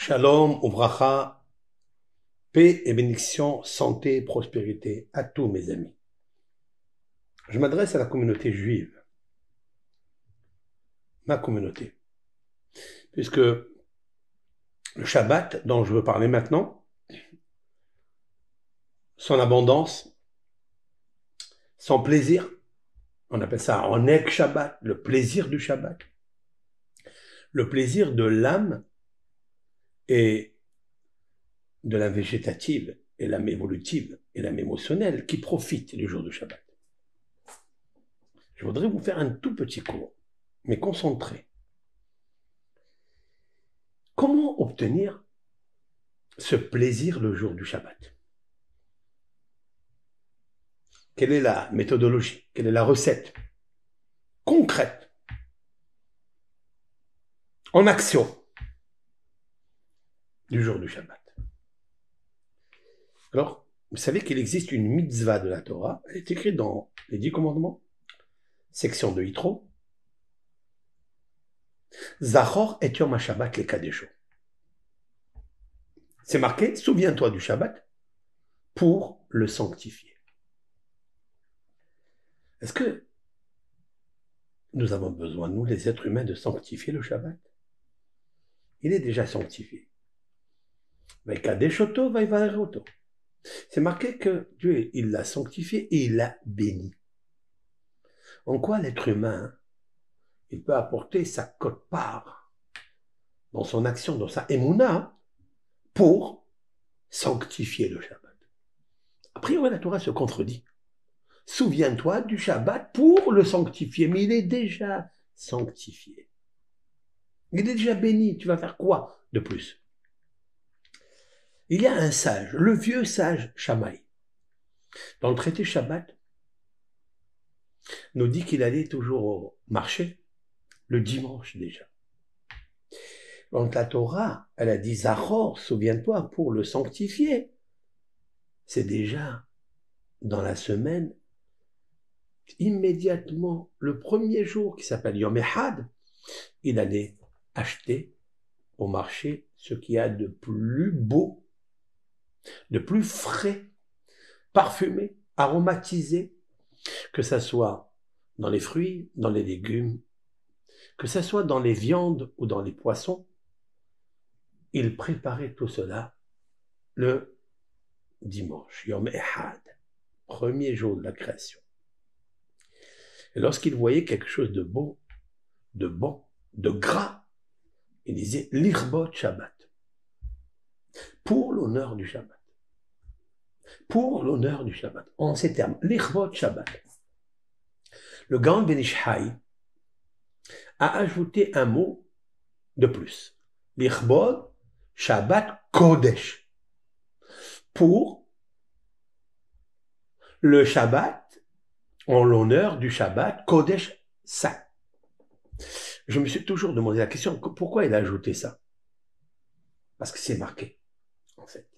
Shalom, Uvracha, paix et bénédiction, santé et prospérité à tous mes amis. Je m'adresse à la communauté juive, ma communauté, puisque le Shabbat dont je veux parler maintenant, son abondance, son plaisir, on appelle ça Oneg Shabbat, le plaisir du Shabbat, le plaisir de l'âme et de l'âme végétative et l'âme évolutive et l'âme émotionnelle qui profitent du jour du Shabbat. Je voudrais vous faire un tout petit cours, mais concentré. Comment obtenir ce plaisir le jour du Shabbat? Quelle est la méthodologie? Quelle est la recette concrète, en action, du jour du Shabbat? Alors, vous savez qu'il existe une mitzvah de la Torah, elle est écrite dans les 10 commandements, section de Yitro. Zachor et Yom HaShabbat le Kadesho. C'est marqué, souviens-toi du Shabbat pour le sanctifier. Est-ce que nous avons besoin, nous les êtres humains, de sanctifier le Shabbat? Il est déjà sanctifié. C'est marqué que Dieu, il l'a sanctifié et il l'a béni. En quoi l'être humain, il peut apporter sa quote-part dans son action, dans sa émouna, pour sanctifier le Shabbat? A priori, la Torah se contredit. Souviens-toi du Shabbat pour le sanctifier, mais il est déjà sanctifié. Il est déjà béni, tu vas faire quoi de plus? Il y a un sage, le vieux sage Shammai, dans le traité Shabbat, nous dit qu'il allait toujours au marché, le dimanche déjà. Donc la Torah, elle a dit Zachor, souviens-toi, pour le sanctifier. C'est déjà dans la semaine, immédiatement, le premier jour qui s'appelle Yom Echad, il allait acheter au marché ce qu'il y a de plus beau, de plus frais, parfumé, aromatisé, que ça soit dans les fruits, dans les légumes, que ça soit dans les viandes ou dans les poissons. Il préparait tout cela le dimanche, Yom Echad, premier jour de la création. Et lorsqu'il voyait quelque chose de beau, de bon, de gras, il disait l'Irbot Shabbat, pour l'honneur du Shabbat. Pour l'honneur du Shabbat. En ces termes, l'Irbot Shabbat. Le Gaon Ben Ish Chai a ajouté un mot de plus. L'Irbot Shabbat Kodesh. Pour le Shabbat, en l'honneur du Shabbat Kodesh saint. Je me suis toujours demandé la question, pourquoi il a ajouté ça? Parce que c'est marqué, en fait.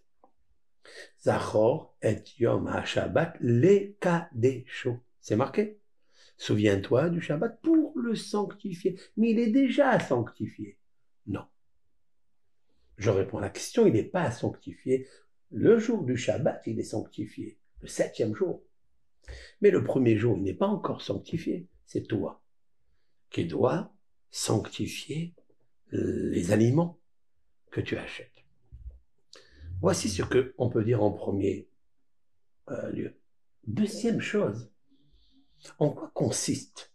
Zachor et Yom HaShabbat le Kadesho. C'est marqué. Souviens-toi du Shabbat pour le sanctifier. Mais il est déjà sanctifié. Non. Je réponds à la question, il n'est pas sanctifié. Le jour du Shabbat, il est sanctifié. Le 7e jour. Mais le premier jour, il n'est pas encore sanctifié. C'est toi qui dois sanctifier les aliments que tu achètes. Voici ce qu'on peut dire en premier lieu. Deuxième chose, en quoi consistent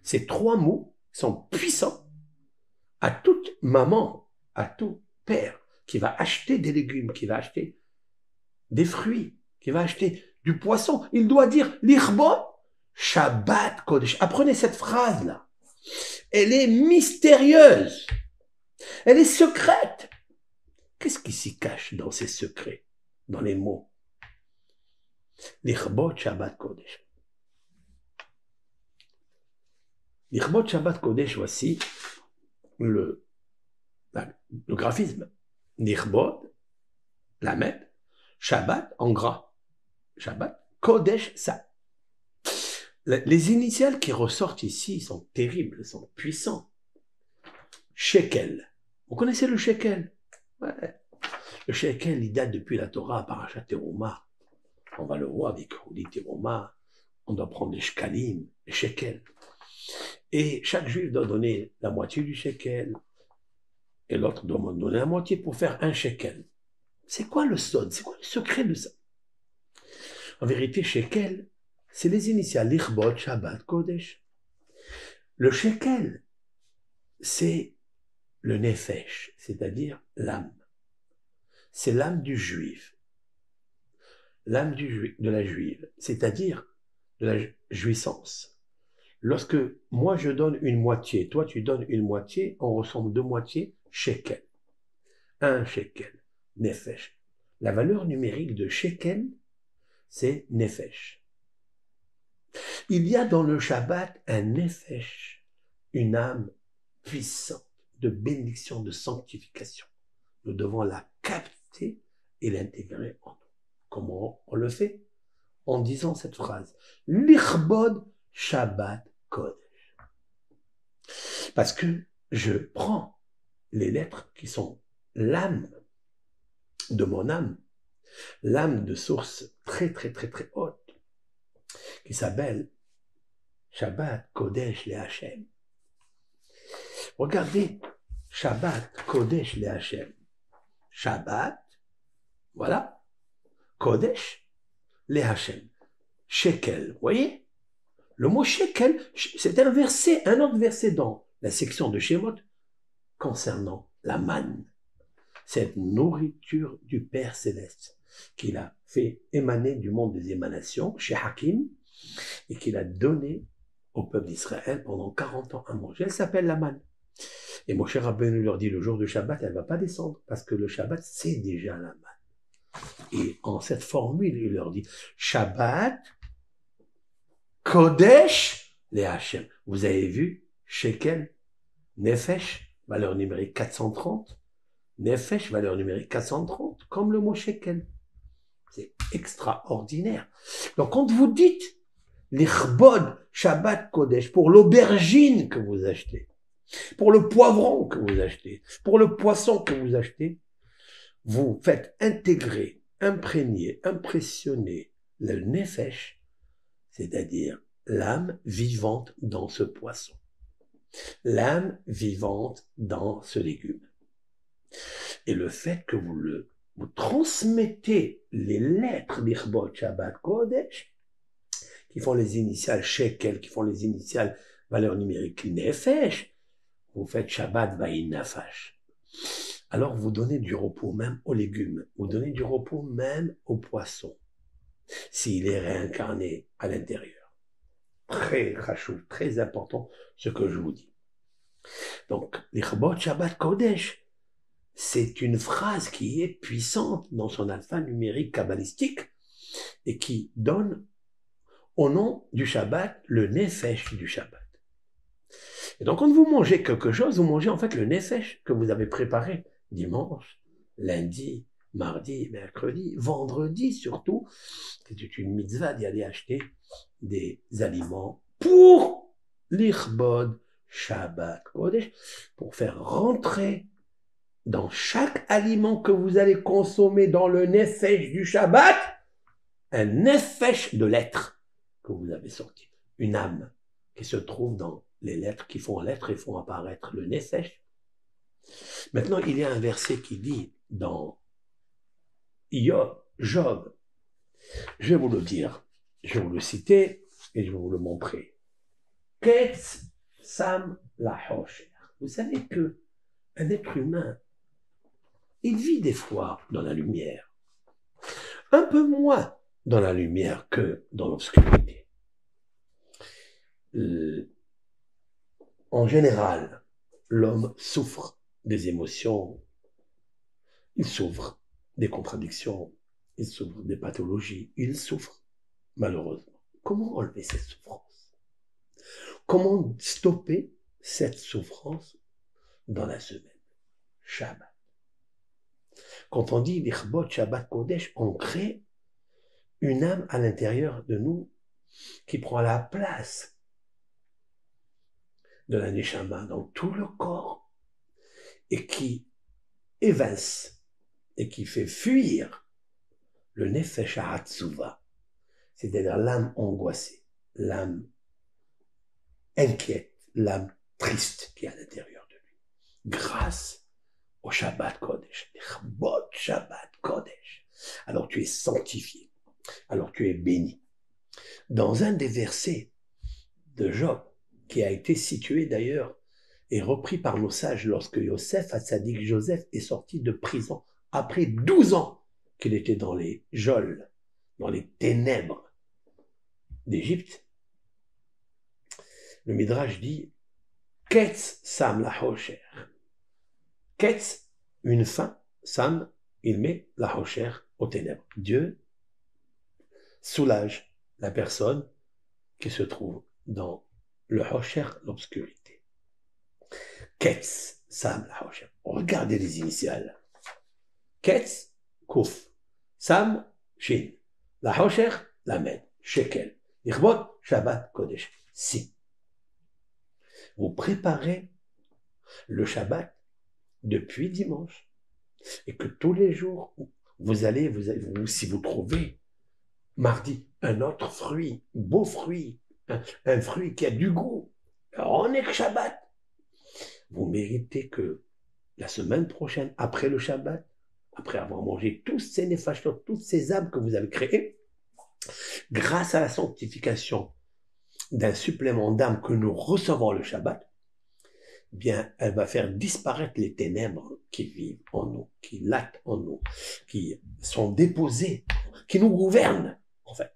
ces 3 mots sont puissants à toute maman, à tout père qui va acheter des légumes, qui va acheter des fruits, qui va acheter du poisson. Il doit dire l'Irbot Shabbat Kodesh. Apprenez cette phrase-là. Elle est mystérieuse. Elle est secrète. Qu'est-ce qui s'y cache dans ces secrets, dans les mots? L'Irbot Shabbat Kodesh. L'Irbot Shabbat Kodesh, voici le graphisme. L'Irbot, la mettre, Shabbat en gras. Shabbat, Kodesh, ça. Les initiales qui ressortent ici sont terribles, sont puissants. Shekel. Vous connaissez le shekel? Ouais, Le shekel, il date depuis la Torah, Parashat Teruma. On va le voir avec Rudi Teruma. On doit prendre les shkalim, les shekels. Et chaque juif doit donner la moitié du shekel. Et l'autre doit donner la moitié pour faire un shekel. C'est quoi le sod? C'est quoi le secret de ça? En vérité, shekel, c'est les initiales Lichbot, Shabbat, Kodesh. Le shekel, c'est le nefesh, c'est-à-dire l'âme. C'est l'âme du juif. L'âme de la juive, c'est-à-dire de la jouissance. Lorsque moi je donne une moitié, toi tu donnes une moitié, on ressemble deux moitiés, shekel. Un shekel, nefesh. La valeur numérique de shekel, c'est nefesh. Il y a dans le Shabbat un nefesh, une âme puissante de bénédiction, de sanctification. Nous devons la capter et l'intégrer en nous. Comment on le fait? En disant cette phrase. Lichbod Shabbat Kodesh. Parce que je prends les lettres qui sont l'âme de mon âme, l'âme de source très très très très haute, qui s'appelle Shabbat Kodesh le Hashem. Regardez, Shabbat Kodesh le Hashem. Shabbat, voilà, Kodesh le Hashem. Shekel, vous voyez? Le mot shekel, c'est un verset, un autre verset dans la section de Shemot concernant la manne, cette nourriture du Père Céleste qu'il a fait émaner du monde des émanations chez Hakim et qu'il a donné au peuple d'Israël pendant 40 ans à manger. Elle s'appelle la manne. Et Moshe Rabbeinu leur dit, le jour de Shabbat, elle ne va pas descendre parce que le Shabbat, c'est déjà la manne. Et en cette formule, il leur dit, Shabbat, Kodesh, les Hachem. Vous avez vu, Shekel, Nefesh, valeur numérique 430. Nefesh, valeur numérique 430, comme le mot Shekel. C'est extraordinaire. Donc, quand vous dites l'Ichbod, Shabbat, Kodesh, pour l'aubergine que vous achetez, pour le poivron que vous achetez, pour le poisson que vous achetez, vous faites intégrer, imprégner, impressionner le Nefesh, c'est-à-dire l'âme vivante dans ce poisson, l'âme vivante dans ce légume. Et le fait que vous transmettez les lettres d'Ichbod Shabbat Kodesh, qui font les initiales Shekel, qui font les initiales valeur numérique Nefesh, vous faites Shabbat Vaïn Nafash. Alors vous donnez du repos même aux légumes, vous donnez du repos même au poisson, s'il est réincarné à l'intérieur. Très rachou, très important ce que je vous dis. Donc, l'Ichbod Shabbat Kodesh, c'est une phrase qui est puissante dans son alphanumérique kabbalistique et qui donne au nom du Shabbat le Nefesh du Shabbat. Et donc, quand vous mangez quelque chose, vous mangez en fait le Nefesh que vous avez préparé dimanche, lundi, mardi, mercredi, vendredi surtout. C'était une mitzvah d'y aller acheter des aliments pour l'Ichbod Shabbat Kodesh, pour faire rentrer dans chaque aliment que vous allez consommer dans le Nefesh du Shabbat, un Nefesh de l'être que vous avez sorti, une âme qui se trouve dans les lettres qui font l'être et font apparaître le Nefesh. Maintenant, il y a un verset qui dit dans Job, je vais vous le dire, je vais vous le citer et je vais vous le montrer. Ketz Sam Lahosher. Vous savez que un être humain, il vit des fois dans la lumière, un peu moins dans la lumière que dans l'obscurité. En général, l'homme souffre des émotions, il souffre des contradictions, il souffre des pathologies, il souffre malheureusement. Comment enlever cette souffrance? Comment stopper cette souffrance dans la semaine? Shabbat. Quand on dit l'Ichbod Shabbat Kodesh, on crée une âme à l'intérieur de nous qui prend la place de la Neshama dans tout le corps et qui évince et qui fait fuir le nefesh ha'atzuva, c'est-à-dire l'âme angoissée, l'âme inquiète, l'âme triste qui est à l'intérieur de lui. Grâce au Shabbat Kodesh, Lichbot Shabbat Kodesh. Alors tu es sanctifié, alors tu es béni. Dans un des versets de Job, qui a été situé d'ailleurs et repris par nos sages lorsque Yosef, Hatzadik Joseph, est sorti de prison après 12 ans qu'il était dans les geôles, dans les ténèbres d'Égypte. Le Midrash dit Ketz Sam la Hosher. Ketz, une fin, Sam, il met la Hosher aux ténèbres. Dieu soulage la personne qui se trouve dans le Hosher, l'obscurité. Ketz Sam la Hosher. Regardez les initiales. Ketz, Kouf. Sam, Shin. La Hosher, Lamed. Shekel. Lichbot, Shabbat, Kodesh. Si. Vous préparez le Shabbat depuis dimanche et que tous les jours, vous allez, si vous trouvez mardi un autre fruit, beau fruit, un fruit qui a du goût, on est que Shabbat. Vous méritez que la semaine prochaine, après le Shabbat, après avoir mangé tous ces néfashtot, toutes ces âmes que vous avez créées, grâce à la sanctification d'un supplément d'âme que nous recevons le Shabbat, bien, elle va faire disparaître les ténèbres qui vivent en nous, qui latent en nous, qui sont déposées, qui nous gouvernent, en fait.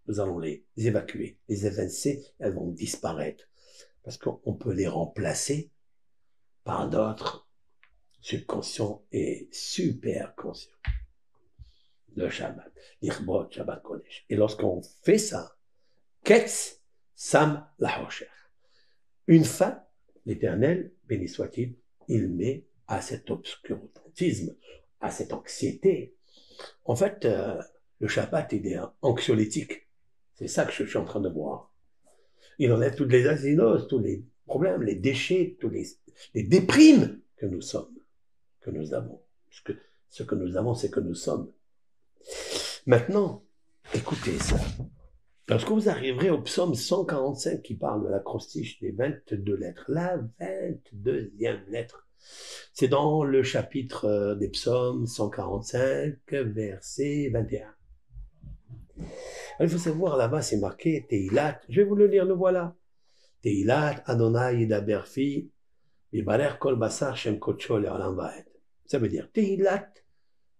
Nous allons les évacuer, les évincer, elles vont disparaître, parce qu'on peut les remplacer par d'autres subconscients et super conscients. Le Shabbat, l'Ichbot, Shabbat Kodesh. Et lorsqu'on fait ça, Ketz, Sam, la Hosher. Une fin, l'Éternel, béni soit-il, il met à cet obscurantisme, à cette anxiété. En fait, le Shabbat, il est anxiolytique. C'est ça que je suis en train de voir. Il enlève toutes les acidoses, tous les problèmes, les déchets, tous les déprimes que nous sommes, que nous avons. Parce que ce que nous avons, c'est que nous sommes. Maintenant, écoutez ça. Lorsque vous arriverez au psaume 145 qui parle de l'acrostiche des 22 lettres, la 22e lettre, c'est dans le chapitre des psaumes 145, verset 21. Il faut savoir, là-bas, c'est marqué Teilat. Je vais vous le lire, le voilà. Teilat Adonai Yidaber Fi, Vibarer Kol Basar Shem Kocho Le'olam Va'ed. Ça veut dire Teilat.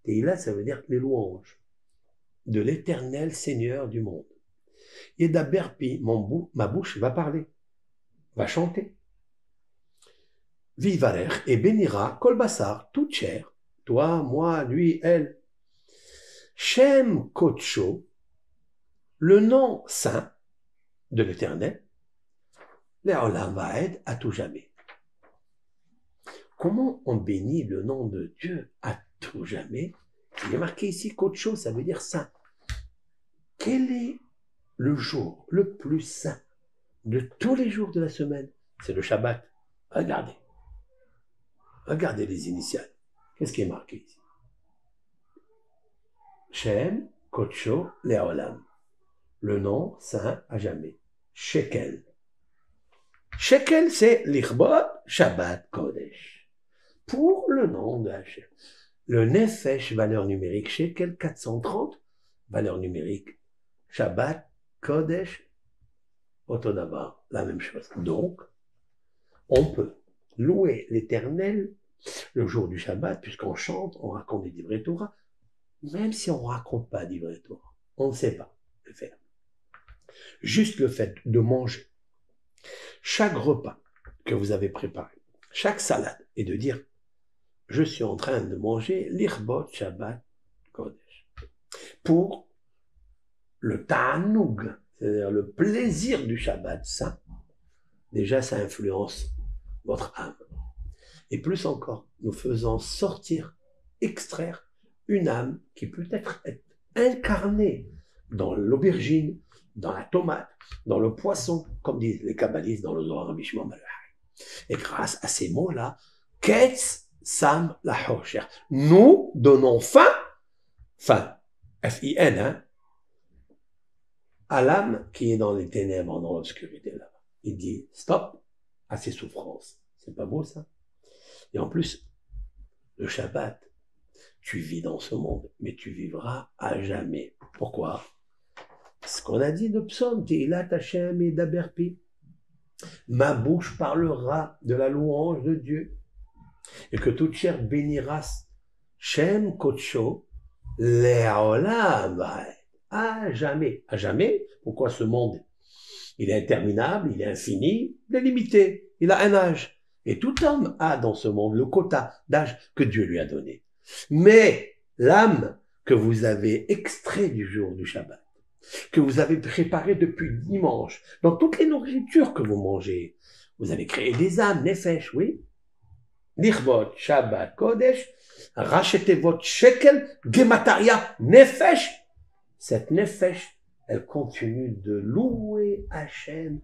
Teilat, ça veut dire les louanges de l'éternel Seigneur du monde. Yidaber Pi, ma bouche va parler, va chanter. Vivarer et bénira Kol Basar, toute chair, toi, moi, lui, elle. Shem Kocho, le nom saint de l'Éternel, Le'olam Va'ed, à tout jamais. Comment on bénit le nom de Dieu à tout jamais? Il est marqué ici Kocho, ça veut dire saint. Quel est le jour le plus saint de tous les jours de la semaine? C'est le Shabbat. Regardez. Regardez les initiales. Qu'est-ce qui est marqué ici? Shem Kocho Le'olam. Le nom saint à jamais. Shekel. Shekel, c'est l'Ichbot Shabbat Kodesh. Pour le nom de Hachem. Le Nefesh, valeur numérique, Shekel 430, valeur numérique, Shabbat Kodesh, Otodavar, la même chose. Donc, on peut louer l'Éternel le jour du Shabbat, puisqu'on chante, on raconte des divrei Torah, même si on ne raconte pas divrei Torah. On ne sait pas le faire. Juste le fait de manger chaque repas que vous avez préparé, chaque salade, et de dire « Je suis en train de manger l'Ichbot Shabbat Kodesh » pour le ta'anoug, c'est-à-dire le plaisir du Shabbat saint. Déjà, ça influence votre âme. Et plus encore, nous faisons sortir, extraire une âme qui peut être incarnée dans l'aubergine, dans la tomate, dans le poisson, comme disent les kabbalistes dans le Zohar Rabbi Shimon Bar Yochai. Et grâce à ces mots-là, Ketz Sam la Hosher. Nous donnons fin, F-I-N, hein, à l'âme qui est dans les ténèbres, dans l'obscurité là. Il dit stop à ses souffrances. C'est pas beau ça? Et en plus, le Shabbat, tu vis dans ce monde, mais tu vivras à jamais. Pourquoi? Ce qu'on a dit de Psaume, Tehilat Hashem et Daberpi. Ma bouche parlera de la louange de Dieu. Et que toute chair bénira Shem Kodsho Le'olam à jamais. À jamais? Pourquoi ce monde? Il est interminable, il est infini, il est limité, il a un âge. Et tout homme a dans ce monde le quota d'âge que Dieu lui a donné. Mais l'âme que vous avez extrait du jour du Shabbat, que vous avez préparé depuis dimanche, dans toutes les nourritures que vous mangez, vous avez créé des âmes, nefesh, oui. Nirvot, Shabbat, Kodesh, rachetez votre shekel, gemataria, nefesh. Cette nefesh, elle continue de louer Hachem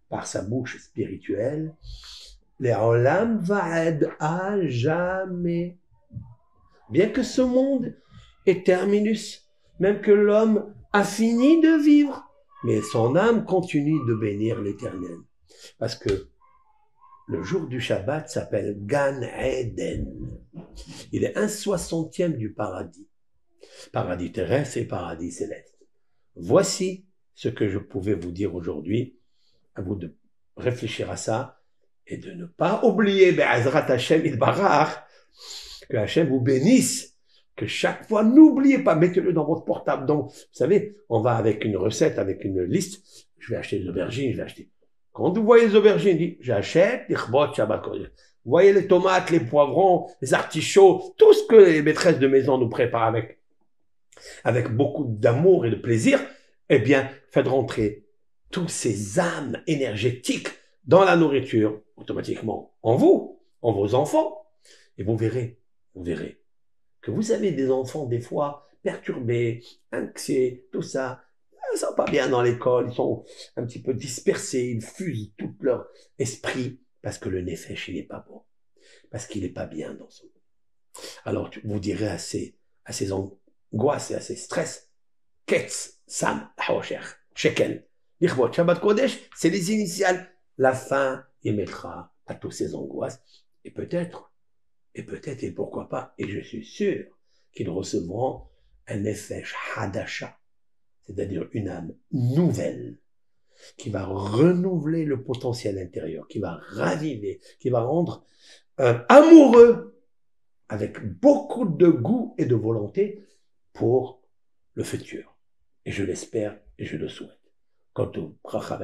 par sa bouche spirituelle. Les olam va'ed à jamais. Bien que ce monde est terminus, même que l'homme a fini de vivre, mais son âme continue de bénir l'Éternel. Parce que le jour du Shabbat s'appelle Gan Eden. Il est 1/60 du paradis. Paradis terrestre et paradis céleste. Voici ce que je pouvais vous dire aujourd'hui. À vous de réfléchir à ça et de ne pas oublier, Be'azrat Hashem Ilbarach, que Hashem vous bénisse, que chaque fois, n'oubliez pas, mettez-le dans votre portable. Donc, vous savez, on va avec une recette, avec une liste. Je vais acheter des aubergines, je vais acheter. Quand vous voyez les aubergines, dites, j'achète, vous voyez les tomates, les poivrons, les artichauts, tout ce que les maîtresses de maison nous préparent avec beaucoup d'amour et de plaisir, eh bien, faites rentrer tous ces âmes énergétiques dans la nourriture, automatiquement, en vous, en vos enfants. Et vous verrez que vous avez des enfants, des fois, perturbés, anxieux, tout ça. Ils sont pas bien dans l'école, ils sont un petit peu dispersés, ils fusent tout leur esprit, parce que le nefesh, il n'est pas bon. Parce qu'il n'est pas bien dans son monde. Alors, vous direz à ces angoisses et à ces stress, Ketz, Sam, Haosher, Shekel, Lichvot, Shabbat Kodesh, c'est les initiales. La fin, il mettra à toutes ces angoisses. Et peut-être, et pourquoi pas, et je suis sûr qu'ils recevront un nefesh hadasha, c'est-à-dire une âme nouvelle, qui va renouveler le potentiel intérieur, qui va raviver, qui va rendre amoureux, avec beaucoup de goût et de volonté pour le futur. Et je l'espère et je le souhaite. Quant au bracha